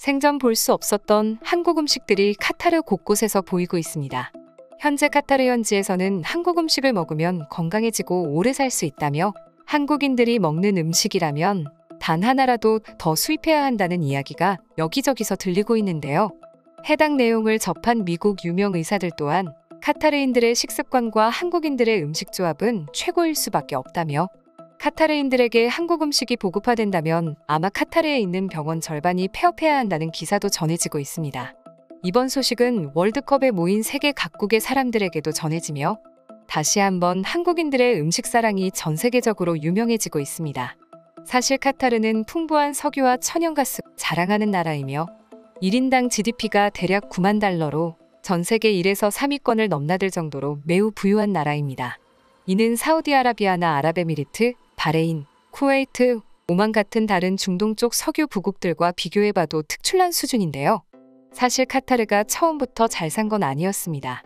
생전 볼 수 없었던 한국 음식들이 카타르 곳곳에서 보이고 있습니다. 현재 카타르 현지에서는 한국 음식을 먹으면 건강해지고 오래 살 수 있다며 한국인들이 먹는 음식이라면 단 하나라도 더 수입해야 한다는 이야기가 여기저기서 들리고 있는데요. 해당 내용을 접한 미국 유명 의사들 또한 카타르인들의 식습관과 한국인들의 음식 조합은 최고일 수밖에 없다며 카타르인들에게 한국 음식이 보급화된다면 아마 카타르에 있는 병원 절반이 폐업해야 한다는 기사도 전해지고 있습니다. 이번 소식은 월드컵에 모인 세계 각국의 사람들에게도 전해지며 다시 한번 한국인들의 음식 사랑이 전 세계적으로 유명해지고 있습니다. 사실 카타르는 풍부한 석유와 천연가스 자랑하는 나라이며 1인당 GDP가 대략 9만 달러로 전 세계 1에서 3위권을 넘나들 정도로 매우 부유한 나라입니다. 이는 사우디아라비아나 아랍에미리트, 바레인, 쿠웨이트, 오만 같은 다른 중동 쪽 석유 부국들과 비교해봐도 특출난 수준인데요. 사실 카타르가 처음부터 잘 산 건 아니었습니다.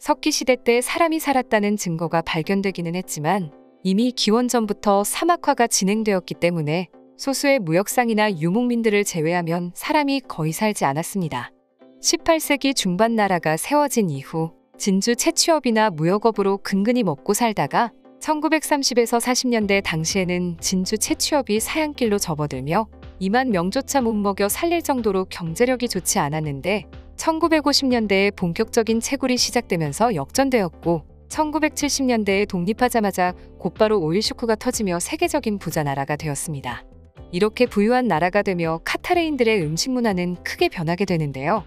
석기시대 때 사람이 살았다는 증거가 발견되기는 했지만 이미 기원전부터 사막화가 진행되었기 때문에 소수의 무역상이나 유목민들을 제외하면 사람이 거의 살지 않았습니다. 18세기 중반 나라가 세워진 이후 진주 채취업이나 무역업으로 근근히 먹고 살다가 1930에서 40년대 당시에는 진주 채취업이 사양길로 접어들며 2만 명조차 못 먹여 살릴 정도로 경제력이 좋지 않았는데 1950년대에 본격적인 채굴이 시작되면서 역전되었고 1970년대에 독립하자마자 곧바로 오일 쇼크가 터지며 세계적인 부자 나라가 되었습니다. 이렇게 부유한 나라가 되며 카타르인들의 음식 문화는 크게 변하게 되는데요.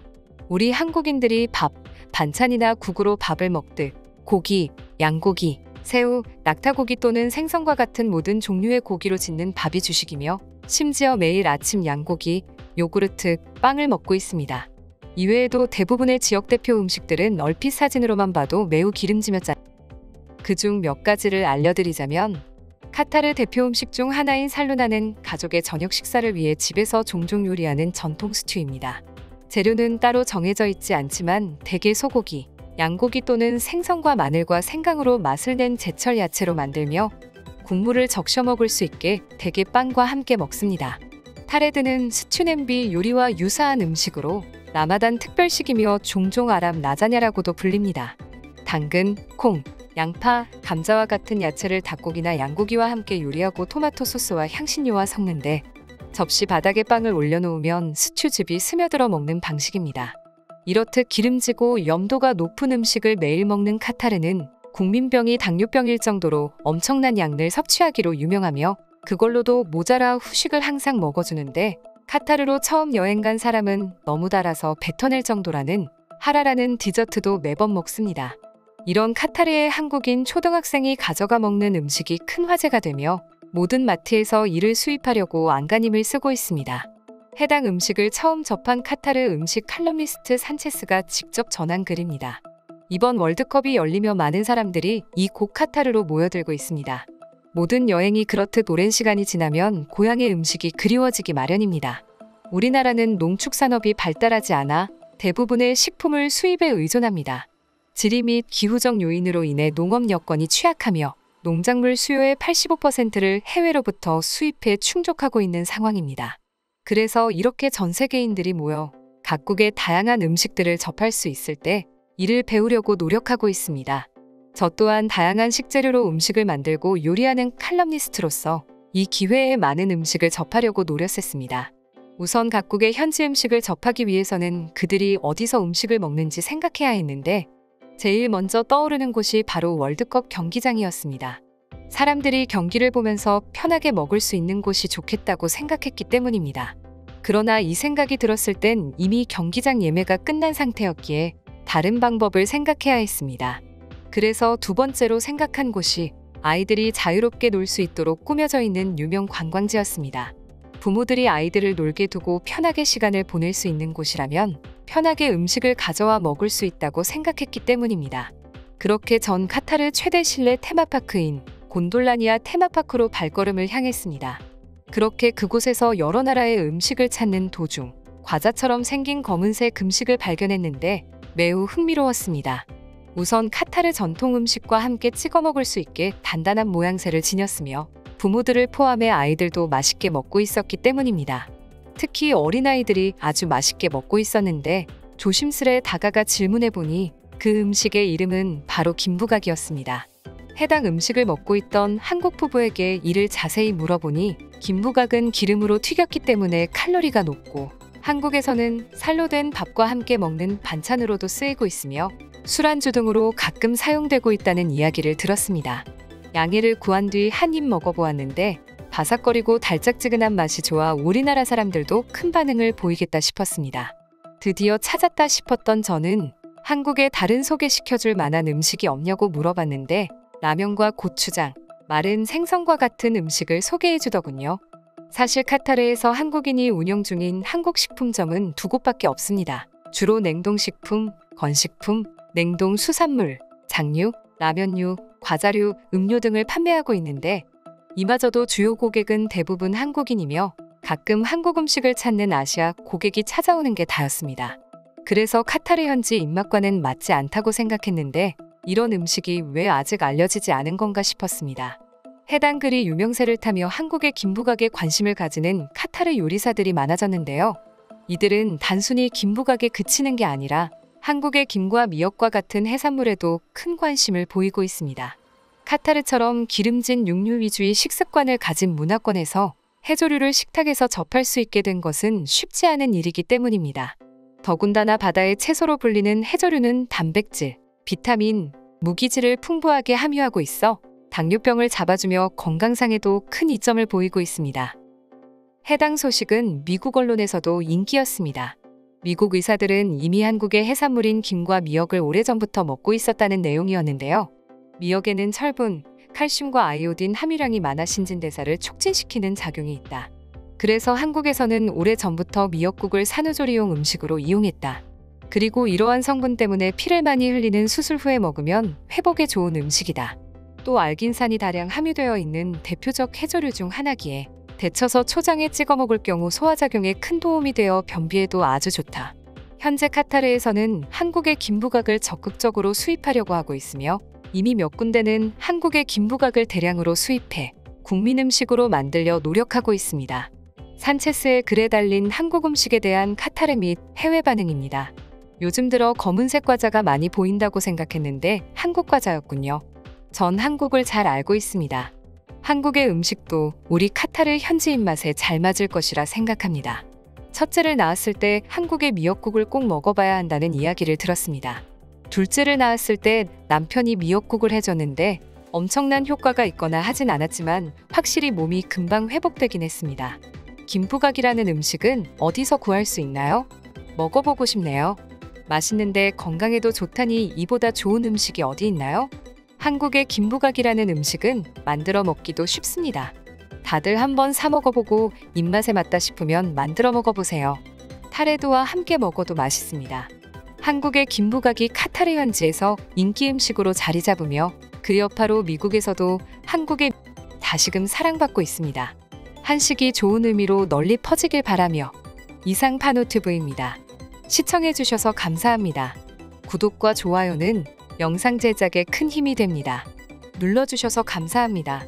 우리 한국인들이 밥, 반찬이나 국으로 밥을 먹듯 고기, 양고기, 새우, 낙타고기 또는 생선과 같은 모든 종류의 고기로 짓는 밥이 주식이며 심지어 매일 아침 양고기, 요구르트, 빵을 먹고 있습니다. 이외에도 대부분의 지역 대표 음식들은 얼핏 사진으로만 봐도 매우 기름지며 그중 몇 가지를 알려드리자면 카타르 대표 음식 중 하나인 살루나는 가족의 저녁 식사를 위해 집에서 종종 요리하는 전통 스튜입니다. 재료는 따로 정해져 있지 않지만 대개 소고기, 양고기 또는 생선과 마늘과 생강으로 맛을 낸 제철 야채로 만들며 국물을 적셔 먹을 수 있게 대개 빵과 함께 먹습니다. 타레드는 스튜 냄비 요리와 유사한 음식으로 라마단 특별식이며 종종 아랍 라자냐라고도 불립니다. 당근, 콩, 양파, 감자와 같은 야채를 닭고기나 양고기와 함께 요리하고 토마토 소스와 향신료와 섞는데 접시 바닥에 빵을 올려놓으면 스튜즙이 스며들어 먹는 방식입니다. 이렇듯 기름지고 염도가 높은 음식을 매일 먹는 카타르는 국민병이 당뇨병일 정도로 엄청난 양을 섭취하기로 유명하며 그걸로도 모자라 후식을 항상 먹어주는데 카타르로 처음 여행 간 사람은 너무 달아서 뱉어낼 정도라는 하라라는 디저트도 매번 먹습니다. 이런 카타르의 한국인 초등학생이 가져가 먹는 음식이 큰 화제가 되며 모든 마트에서 이를 수입하려고 안간힘을 쓰고 있습니다. 해당 음식을 처음 접한 카타르 음식 칼럼니스트 산체스가 직접 전한 글입니다. 이번 월드컵이 열리며 많은 사람들이 이곳 카타르로 모여들고 있습니다. 모든 여행이 그렇듯 오랜 시간이 지나면 고향의 음식이 그리워지기 마련입니다. 우리나라는 농축산업이 발달하지 않아 대부분의 식품을 수입에 의존합니다. 지리 및 기후적 요인으로 인해 농업 여건이 취약하며 농작물 수요의 85%를 해외로부터 수입해 충족하고 있는 상황입니다. 그래서 이렇게 전 세계인들이 모여 각국의 다양한 음식들을 접할 수 있을 때 이를 배우려고 노력하고 있습니다. 저 또한 다양한 식재료로 음식을 만들고 요리하는 칼럼니스트로서 이 기회에 많은 음식을 접하려고 노력했습니다. 우선 각국의 현지 음식을 접하기 위해서는 그들이 어디서 음식을 먹는지 생각해야 했는데 제일 먼저 떠오르는 곳이 바로 월드컵 경기장이었습니다. 사람들이 경기를 보면서 편하게 먹을 수 있는 곳이 좋겠다고 생각했기 때문입니다. 그러나 이 생각이 들었을 땐 이미 경기장 예매가 끝난 상태였기에 다른 방법을 생각해야 했습니다. 그래서 두 번째로 생각한 곳이 아이들이 자유롭게 놀 수 있도록 꾸며져 있는 유명 관광지였습니다. 부모들이 아이들을 놀게 두고 편하게 시간을 보낼 수 있는 곳이라면 편하게 음식을 가져와 먹을 수 있다고 생각했기 때문입니다. 그렇게 전 카타르 최대 실내 테마파크인 곤돌라니아 테마파크로 발걸음을 향했습니다. 그렇게 그곳에서 여러 나라의 음식을 찾는 도중 과자처럼 생긴 검은색 음식을 발견했는데 매우 흥미로웠습니다. 우선 카타르 전통 음식과 함께 찍어 먹을 수 있게 단단한 모양새를 지녔으며 부모들을 포함해 아이들도 맛있게 먹고 있었기 때문입니다. 특히 어린아이들이 아주 맛있게 먹고 있었는데 조심스레 다가가 질문해보니 그 음식의 이름은 바로 김부각이었습니다. 해당 음식을 먹고 있던 한국 부부에게 이를 자세히 물어보니 김부각은 기름으로 튀겼기 때문에 칼로리가 높고 한국에서는 살로 된 밥과 함께 먹는 반찬으로도 쓰이고 있으며 술안주 등으로 가끔 사용되고 있다는 이야기를 들었습니다. 양해를 구한 뒤 한 입 먹어보았는데 바삭거리고 달짝지근한 맛이 좋아 우리나라 사람들도 큰 반응을 보이겠다 싶었습니다. 드디어 찾았다 싶었던 저는 한국에 다른 소개시켜줄 만한 음식이 없냐고 물어봤는데 라면과 고추장, 마른 생선과 같은 음식을 소개해주더군요. 사실 카타르에서 한국인이 운영 중인 한국식품점은 2곳밖에 없습니다. 주로 냉동식품, 건식품, 냉동 수산물, 장류, 라면류, 과자류, 음료 등을 판매하고 있는데 이마저도 주요 고객은 대부분 한국인이며 가끔 한국 음식을 찾는 아시아 고객이 찾아오는 게 다였습니다. 그래서 카타르 현지 입맛과는 맞지 않다고 생각했는데 이런 음식이 왜 아직 알려지지 않은 건가 싶었습니다. 해당 글이 유명세를 타며 한국의 김부각에 관심을 가지는 카타르 요리사들이 많아졌는데요. 이들은 단순히 김부각에 그치는 게 아니라 한국의 김과 미역과 같은 해산물에도 큰 관심을 보이고 있습니다. 카타르처럼 기름진 육류 위주의 식습관을 가진 문화권에서 해조류를 식탁에서 접할 수 있게 된 것은 쉽지 않은 일이기 때문입니다. 더군다나 바다의 채소로 불리는 해조류는 단백질, 비타민, 무기질을 풍부하게 함유하고 있어 당뇨병을 잡아주며 건강상에도 큰 이점을 보이고 있습니다. 해당 소식은 미국 언론에서도 인기였습니다. 미국 의사들은 이미 한국의 해산물인 김과 미역을 오래전부터 먹고 있었다는 내용이었는데요. 미역에는 철분, 칼슘과 아이오딘 함유량이 많아 신진대사를 촉진시키는 작용이 있다. 그래서 한국에서는 오래전부터 미역국을 산후조리용 음식으로 이용했다. 그리고 이러한 성분 때문에 피를 많이 흘리는 수술 후에 먹으면 회복에 좋은 음식이다. 또 알긴산이 다량 함유되어 있는 대표적 해조류 중 하나기에 데쳐서 초장에 찍어 먹을 경우 소화작용에 큰 도움이 되어 변비에도 아주 좋다. 현재 카타르에서는 한국의 김부각을 적극적으로 수입하려고 하고 있으며 이미 몇 군데는 한국의 김부각을 대량으로 수입해 국민 음식으로 만들려 노력하고 있습니다. 산체스의 글에 달린 한국 음식에 대한 카타르 및 해외 반응입니다. 요즘 들어 검은색 과자가 많이 보인다고 생각했는데 한국 과자였군요. 전 한국을 잘 알고 있습니다. 한국의 음식도 우리 카타르 현지 입맛에 잘 맞을 것이라 생각합니다. 첫째를 낳았을 때 한국의 미역국을 꼭 먹어봐야 한다는 이야기를 들었습니다. 둘째를 낳았을 때 남편이 미역국을 해줬는데 엄청난 효과가 있거나 하진 않았지만 확실히 몸이 금방 회복되긴 했습니다. 김부각이라는 음식은 어디서 구할 수 있나요? 먹어보고 싶네요. 맛있는데 건강에도 좋다니 이보다 좋은 음식이 어디 있나요? 한국의 김부각이라는 음식은 만들어 먹기도 쉽습니다. 다들 한번 사 먹어보고 입맛에 맞다 싶으면 만들어 먹어보세요. 타레도와 함께 먹어도 맛있습니다. 한국의 김부각이 카타르 현지에서 인기 음식으로 자리 잡으며 그 여파로 미국에서도 한국의 다시금 사랑받고 있습니다. 한식이 좋은 의미로 널리 퍼지길 바라며 이상 파노TV입니다. 시청해주셔서 감사합니다. 구독과 좋아요는 영상 제작에 큰 힘이 됩니다. 눌러주셔서 감사합니다.